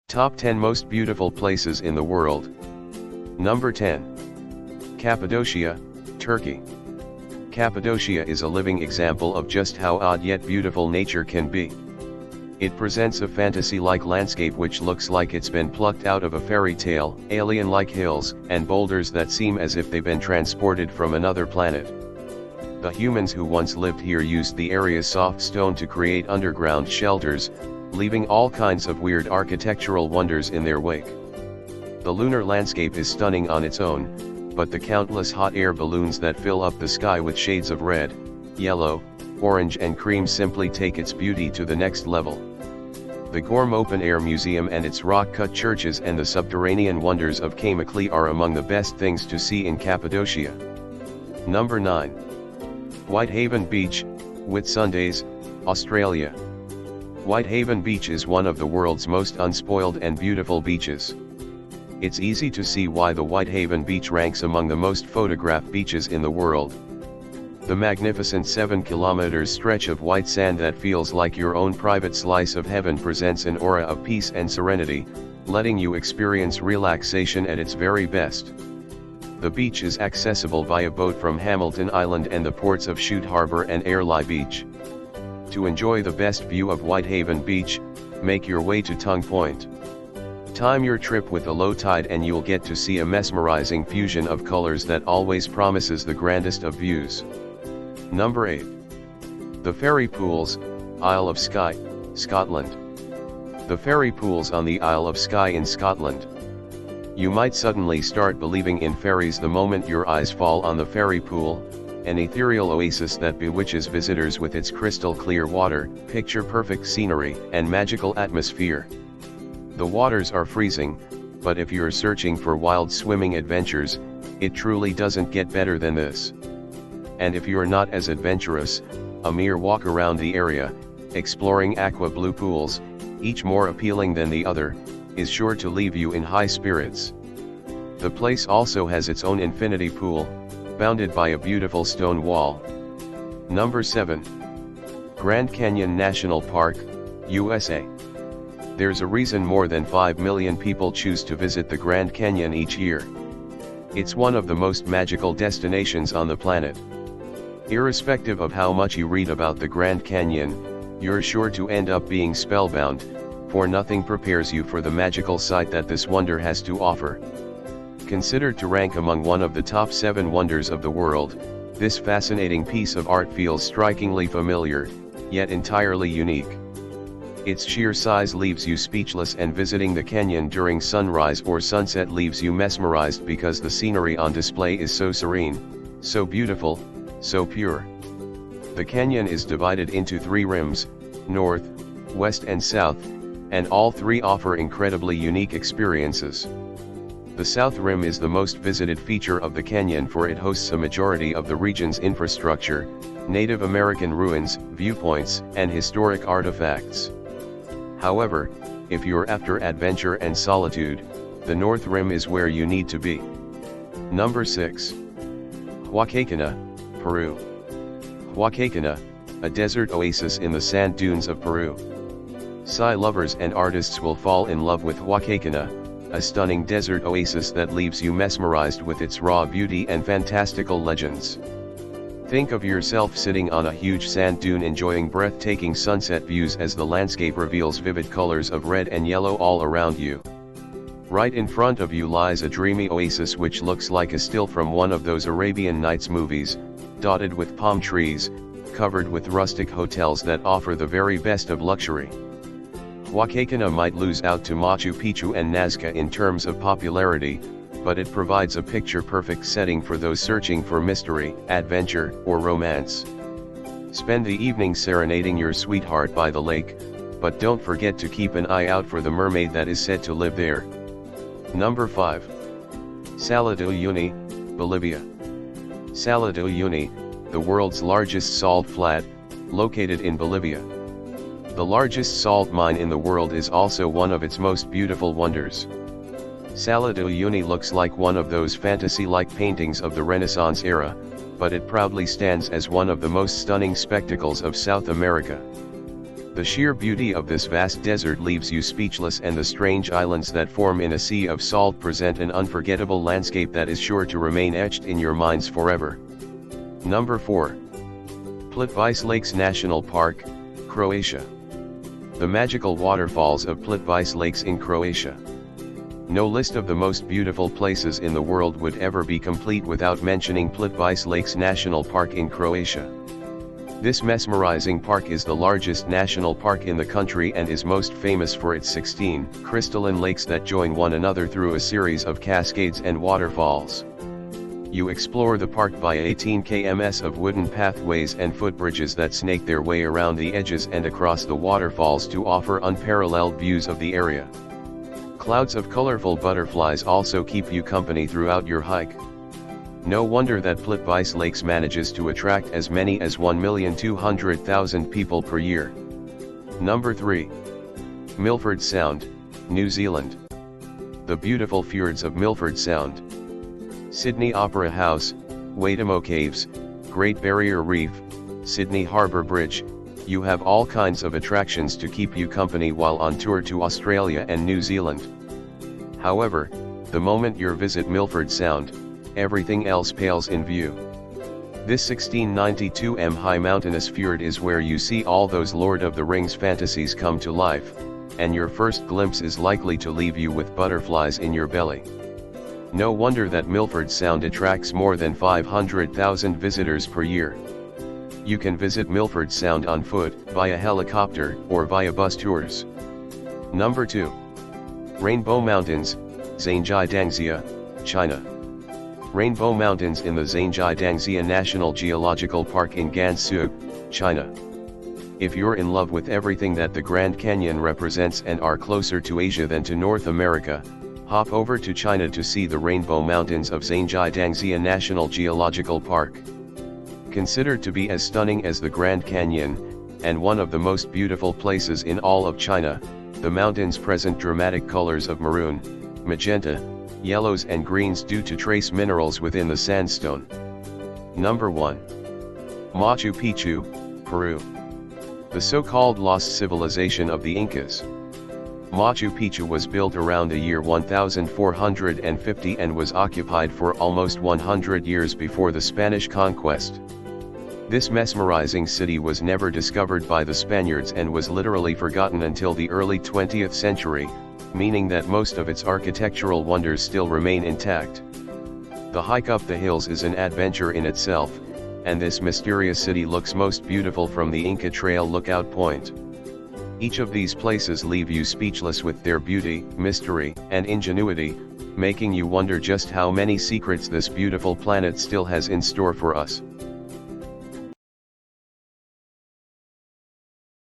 Top 10 Most Beautiful Places in the World. Number 10. Cappadocia, Turkey. Cappadocia is a living example of just how odd yet beautiful nature can be. It presents a fantasy-like landscape which looks like it's been plucked out of a fairy tale, alien-like hills and boulders that seem as if they've been transported from another planet. The humans who once lived here used the area's soft stone to create underground shelters, leaving all kinds of weird architectural wonders in their wake. The lunar landscape is stunning on its own, but the countless hot air balloons that fill up the sky with shades of red, yellow, orange and cream simply take its beauty to the next level. The Gorm Open Air Museum and its rock-cut churches and the subterranean wonders of Kamakli are among the best things to see in Cappadocia. Number 9. Whitehaven Beach, Whitsundays, Australia. Whitehaven Beach is one of the world's most unspoiled and beautiful beaches. It's easy to see why the Whitehaven Beach ranks among the most photographed beaches in the world. The magnificent 7-kilometer stretch of white sand that feels like your own private slice of heaven presents an aura of peace and serenity, letting you experience relaxation at its very best. The beach is accessible via boat from Hamilton Island and the ports of Chute Harbour and Airlie Beach. To enjoy the best view of Whitehaven Beach, make your way to Tongue Point. Time your trip with a low tide and you'll get to see a mesmerizing fusion of colors that always promises the grandest of views. Number 8. The Fairy Pools, Isle of Skye, Scotland. The fairy pools on the Isle of Skye in Scotland. You might suddenly start believing in fairies the moment your eyes fall on the fairy pool, an ethereal oasis that bewitches visitors with its crystal clear water, picture-perfect scenery, and magical atmosphere. The waters are freezing, but if you're searching for wild swimming adventures, it truly doesn't get better than this. And if you're not as adventurous, a mere walk around the area, exploring aqua blue pools, each more appealing than the other, is sure to leave you in high spirits. The place also has its own infinity pool, bounded by a beautiful stone wall. Number 7. Grand Canyon National Park, USA. There's a reason more than 5 million people choose to visit the Grand Canyon each year. It's one of the most magical destinations on the planet. Irrespective of how much you read about the Grand Canyon, you're sure to end up being spellbound, for nothing prepares you for the magical sight that this wonder has to offer. Considered to rank among one of the top 7 wonders of the world, this fascinating piece of art feels strikingly familiar, yet entirely unique. Its sheer size leaves you speechless, and visiting the canyon during sunrise or sunset leaves you mesmerized because the scenery on display is so serene, so beautiful, so pure. The canyon is divided into 3 rims, north, west and south, and all 3 offer incredibly unique experiences. The South Rim is the most visited feature of the canyon, for it hosts a majority of the region's infrastructure, Native American ruins, viewpoints, and historic artifacts. However, if you're after adventure and solitude, the North Rim is where you need to be. Number 6. Huacacana, Peru. Huacacana, a desert oasis in the sand dunes of Peru. Sci lovers and artists will fall in love with Huacacana, a stunning desert oasis that leaves you mesmerized with its raw beauty and fantastical legends. Think of yourself sitting on a huge sand dune enjoying breathtaking sunset views as the landscape reveals vivid colors of red and yellow all around you. Right in front of you lies a dreamy oasis which looks like a still from one of those Arabian Nights movies, dotted with palm trees, covered with rustic hotels that offer the very best of luxury. Huacacana might lose out to Machu Picchu and Nazca in terms of popularity, but it provides a picture-perfect setting for those searching for mystery, adventure, or romance. Spend the evening serenading your sweetheart by the lake, but don't forget to keep an eye out for the mermaid that is said to live there. Number 5. Salar de Uyuni, Bolivia. Salar de Uyuni, the world's largest salt flat, located in Bolivia. The largest salt mine in the world is also one of its most beautiful wonders. Salar de Uyuni looks like one of those fantasy-like paintings of the Renaissance era, but it proudly stands as one of the most stunning spectacles of South America. The sheer beauty of this vast desert leaves you speechless, and the strange islands that form in a sea of salt present an unforgettable landscape that is sure to remain etched in your minds forever. Number 4. Plitvice Lakes National Park, Croatia. The magical waterfalls of Plitvice Lakes in Croatia. No list of the most beautiful places in the world would ever be complete without mentioning Plitvice Lakes National Park in Croatia. This mesmerizing park is the largest national park in the country and is most famous for its 16 crystalline lakes that join one another through a series of cascades and waterfalls. You explore the park via 18 km of wooden pathways and footbridges that snake their way around the edges and across the waterfalls to offer unparalleled views of the area. Clouds of colorful butterflies also keep you company throughout your hike. No wonder that Plitvice Lakes manages to attract as many as 1,200,000 people per year. Number 3. Milford Sound, New Zealand. The beautiful fjords of Milford Sound. Sydney Opera House, Waitomo Caves, Great Barrier Reef, Sydney Harbour Bridge. You have all kinds of attractions to keep you company while on tour to Australia and New Zealand. However, the moment you visit Milford Sound, everything else pales in view. This 1692 m high mountainous fjord is where you see all those Lord of the Rings fantasies come to life, and your first glimpse is likely to leave you with butterflies in your belly. No wonder that Milford Sound attracts more than 500,000 visitors per year. You can visit Milford Sound on foot, via helicopter, or via bus tours. Number 2. Rainbow Mountains, Zhangjiajie, China. Rainbow Mountains in the Zhangjiajie National Geological Park in Gansu, China. If you're in love with everything that the Grand Canyon represents and are closer to Asia than to North America, hop over to China to see the Rainbow Mountains of Zhangjiajie National Geological Park. Considered to be as stunning as the Grand Canyon, and one of the most beautiful places in all of China, the mountains present dramatic colors of maroon, magenta, yellows and greens due to trace minerals within the sandstone. Number 1. Machu Picchu, Peru. The so-called lost civilization of the Incas. Machu Picchu was built around the year 1450 and was occupied for almost 100 years before the Spanish conquest. This mesmerizing city was never discovered by the Spaniards and was literally forgotten until the early 20th century, meaning that most of its architectural wonders still remain intact. The hike up the hills is an adventure in itself, and this mysterious city looks most beautiful from the Inca Trail lookout point. Each of these places leave you speechless with their beauty, mystery, and ingenuity, making you wonder just how many secrets this beautiful planet still has in store for us.